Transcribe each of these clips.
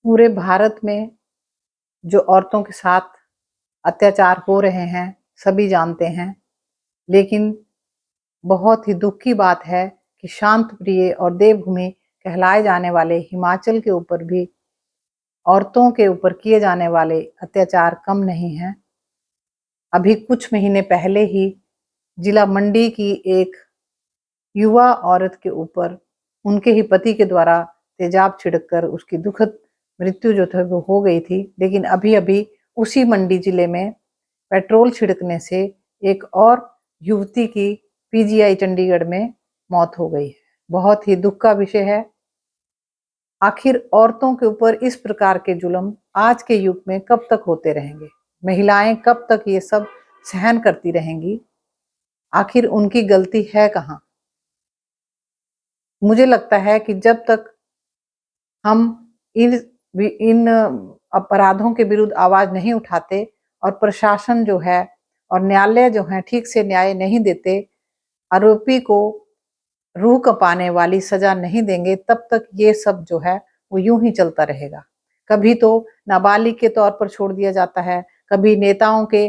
पूरे भारत में जो औरतों के साथ अत्याचार हो रहे हैं सभी जानते हैं, लेकिन बहुत ही दुख की बात है कि शांत प्रिय और देवभूमि कहलाए जाने वाले हिमाचल के ऊपर भी औरतों के ऊपर किए जाने वाले अत्याचार कम नहीं हैं। अभी कुछ महीने पहले ही जिला मंडी की एक युवा औरत के ऊपर उनके ही पति के द्वारा तेजाब छिड़ककर उसकी दुखद मृत्यु जो थी वो हो गई थी। लेकिन अभी-अभी उसी मंडी जिले में पेट्रोल छिड़कने से एक और युवती की पीजीआई चंडीगढ़ में मौत हो गई है। बहुत ही दुःख का विषय है। आखिर औरतों के ऊपर इस प्रकार के जुल्म आज के युग में कब तक होते रहेंगे? महिलाएं कब तक ये सब सहन करती रहेंगी? आखिर उनकी गलती है कहाँ? मुझे लगता है कि जब तक हम इन इन अपराधों के विरुद्ध आवाज नहीं उठाते और प्रशासन जो है और न्यायालय जो है ठीक से न्याय नहीं देते, आरोपी को रूह कँपाने वाली सजा नहीं देंगे, तब तक ये सब जो है वो यूं ही चलता रहेगा। कभी तो नाबालिग के तौर पर छोड़ दिया जाता है, कभी नेताओं के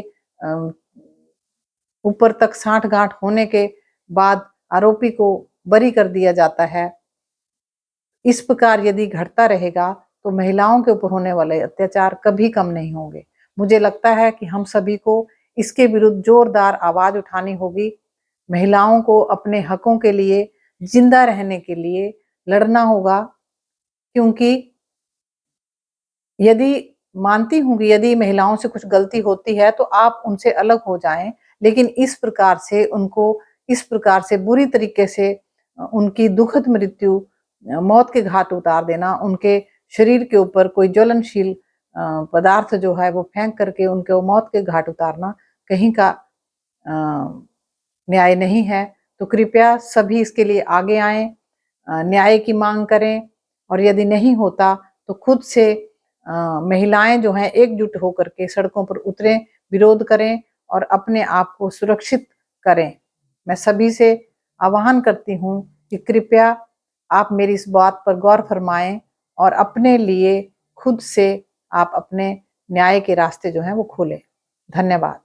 ऊपर तक साँठ-गाँठ होने के बाद आरोपी को बरी कर दिया जाता है। इस प्रकार यदि घटता रहेगा तो महिलाओं के ऊपर होने वाले अत्याचार कभी कम नहीं होंगे। मुझे लगता है कि हम सभी को इसके विरुद्ध जोरदार आवाज उठानी होगी। महिलाओं को अपने हकों के लिए, जिंदा रहने के लिए लड़ना होगा, क्योंकि यदि मानती हूँ कि यदि महिलाओं से कुछ गलती होती है तो आप उनसे अलग हो जाएँ, लेकिन इस प्रकार से उनको इस प्रकार से बुरी तरीके से उनकी दुखद मृत्यु मौत के घाट उतार देना, उनके शरीर के ऊपर कोई ज्वलनशील पदार्थ जो है वो फेंक करके उनको मौत के घाट उतारना कहीं का न्याय नहीं है। तो कृपया सभी इसके लिए आगे आएँ, न्याय की माँग करें और यदि नहीं होता तो खुद से महिलाएं जो हैं एकजुट होकर के सड़कों पर उतरें, विरोध करें और अपने आप को सुरक्षित करें। मैं सभी से आह्वान करती हूँ कि कृपया आप मेरी इस बात पर गौर फरमाएं और अपने लिए खुद से आप अपने न्याय के रास्ते जो हैं वो खोलें। धन्यवाद।